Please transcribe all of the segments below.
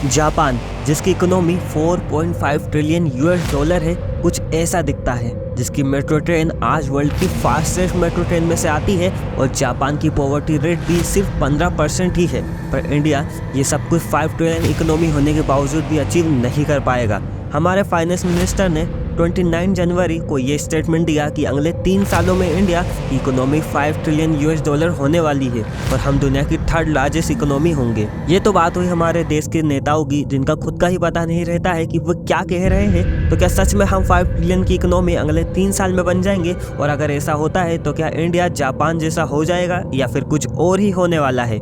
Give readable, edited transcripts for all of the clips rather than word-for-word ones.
Japan, जिसकी economy 4.5 trillion US dollar है, कुछ ऐसा दिखता है। जिसकी मेट्रो ट्रेन आज वर्ल्ड की फास्टेस्ट मेट्रो ट्रेन में से आती है और जापान की पॉवर्टी रेट भी सिर्फ 15% ही है। पर इंडिया ये सब कुछ 5 ट्रिलियन इकोनॉमी होने के बावजूद भी अचीव नहीं कर पाएगा। हमारे फाइनेंस मिनिस्टर ने 29 जनवरी को ये स्टेटमेंट दिया कि अगले 3 सालों में इंडिया की इकोनॉमी 5 ट्रिलियन यूएस डॉलर होने वाली है और हम दुनिया की 3rd लार्जेस्ट इकोनॉमी होंगे। ये तो बात हुई हमारे देश के नेताओं की, जिनका खुद का ही पता नहीं रहता है कि वो क्या कह रहे हैं। तो क्या सच में हम 5 ट्रिलियन की इकोनॉमी अगले 3 साल में बन जाएंगे? और अगर ऐसा होता है तो क्या इंडिया जापान जैसा हो जाएगा या फिर कुछ और ही होने वाला है?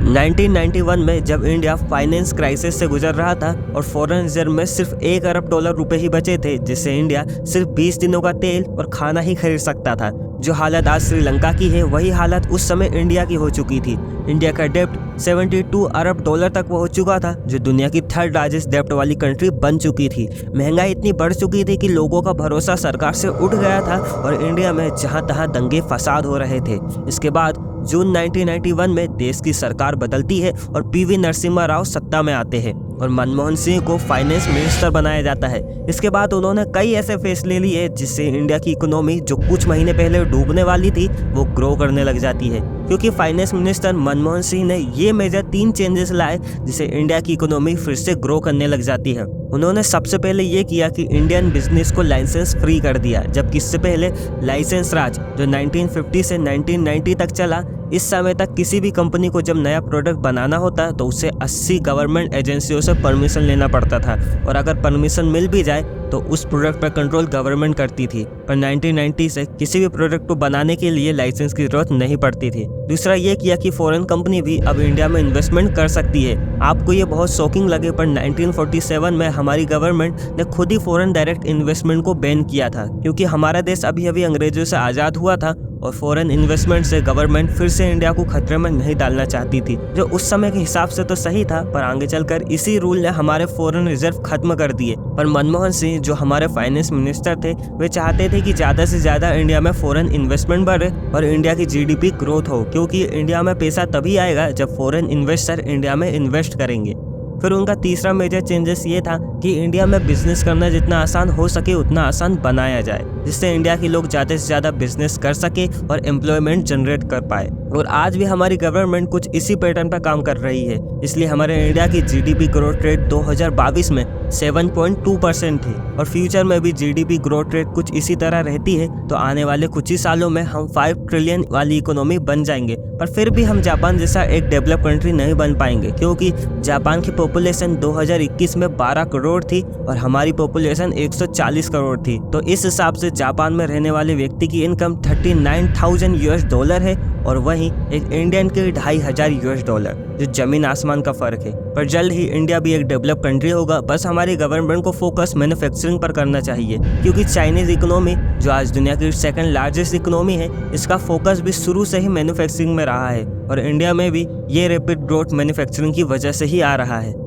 1991 में जब इंडिया फाइनेंस क्राइसिस से गुजर रहा था और फॉरेन रिजर्व में सिर्फ $1 अरब रुपए ही बचे थे, जिससे इंडिया सिर्फ 20 दिनों का तेल और खाना ही खरीद सकता था। जो हालत आज श्रीलंका की है, वही हालत उस समय इंडिया की हो चुकी थी। इंडिया का डेप्ट 72 अरब डॉलर तक पहुंच चुका था, जो दुनिया की 3rd लार्जेस्ट डेप्ट वाली कंट्री बन चुकी थी। महंगाई इतनी बढ़ चुकी थी कि लोगों का भरोसा सरकार से उठ गया था और इंडिया में जहां तहां दंगे फसाद हो रहे थे। इसके बाद जून 1991 में देश की सरकार बदलती है और पीवी नरसिम्हा राव सत्ता में आते हैं और मनमोहन सिंह को फाइनेंस मिनिस्टर बनाया जाता है। इसके बाद उन्होंने कई ऐसे फैसले लिए जिससे इंडिया की इकोनॉमी, जो कुछ महीने पहले डूबने वाली थी, वो ग्रो करने लग जाती है। क्योंकि फाइनेंस मिनिस्टर मनमोहन सिंह ने ये मेजर 3 चेंजेस लाए जिससे इंडिया की इकोनॉमी फिर से ग्रो करने लग जाती है। उन्होंने सबसे पहले ये किया कि इंडियन बिजनेस को लाइसेंस फ्री कर दिया, जबकि इससे पहले लाइसेंस राज जो 1950 से 1990 तक चला, इस समय तक किसी भी कंपनी को जब नया प्रोडक्ट बनाना होता तो उसे 80 गवर्नमेंट एजेंसियों से परमिशन लेना पड़ता था और अगर परमिशन मिल भी जाए तो उस प्रोडक्ट पर कंट्रोल गवर्नमेंट करती थी। पर 1990 से किसी भी प्रोडक्ट को बनाने के लिए लाइसेंस की जरूरत नहीं पड़ती थी। दूसरा ये किया कि फॉरेन कंपनी भी अब इंडिया में इन्वेस्टमेंट कर सकती है। आपको ये बहुत शॉकिंग लगे, पर 1947 में हमारी गवर्नमेंट ने खुद ही फॉरेन डायरेक्ट इन्वेस्टमेंट को बैन किया था, क्योंकि हमारा देश अभी अभी अंग्रेजों से आज़ाद हुआ था और फॉरेन इन्वेस्टमेंट से गवर्नमेंट फिर से इंडिया को खतरे में नहीं डालना चाहती थी। जो उस समय के हिसाब से तो सही था, पर आगे चलकर इसी रूल ने हमारे फॉरेन रिजर्व खत्म कर दिए। पर मनमोहन सिंह, जो हमारे फाइनेंस मिनिस्टर थे, वे चाहते थे कि ज़्यादा से ज़्यादा इंडिया में फॉरेन इन्वेस्टमेंट बढ़े और इंडिया की जीडीपी ग्रोथ हो, क्योंकि इंडिया में पैसा तभी आएगा जब फॉरेन इन्वेस्टर इंडिया में इन्वेस्ट करेंगे। फिर उनका तीसरा मेजर चेंजेस ये था कि इंडिया में बिजनेस करना जितना आसान हो सके उतना आसान बनाया जाए, जिससे इंडिया के लोग ज़्यादा से ज़्यादा बिजनेस कर सके और एम्प्लॉयमेंट जनरेट कर पाए। और आज भी हमारी गवर्नमेंट कुछ इसी पैटर्न पर काम कर रही है। इसलिए हमारे इंडिया की जीडीपी ग्रोथ रेट 2022 में 7.2% थी और फ्यूचर में भी जीडीपी ग्रोथ रेट कुछ इसी तरह रहती है तो आने वाले कुछ ही सालों में हम 5 ट्रिलियन वाली इकोनॉमी बन जाएंगे। पर फिर भी हम जापान जैसा एक डेवलप कंट्री नहीं बन पाएंगे, क्योंकि जापान की पॉपुलेशन 2021 में 12 करोड़ थी और हमारी पॉपुलेशन 140 करोड़ थी। तो इस हिसाब से जापान में रहने वाले व्यक्ति की इनकम $39,000 है और वहीं एक इंडियन के $2,500, जो जमीन आसमान का फर्क है। पर जल्द ही इंडिया भी एक डेवलप कंट्री होगा। बस हमारी गवर्नमेंट को फोकस मैन्युफैक्चरिंग पर करना चाहिए, क्योंकि चाइनीज इकोनॉमी, जो आज दुनिया की 2nd लार्जेस्ट इकोनॉमी है, इसका फोकस भी शुरू से ही मैन्युफैक्चरिंग में रहा है और इंडिया में भी ये रैपिड ग्रोथ मैन्युफैक्चरिंग की वजह से ही आ रहा है।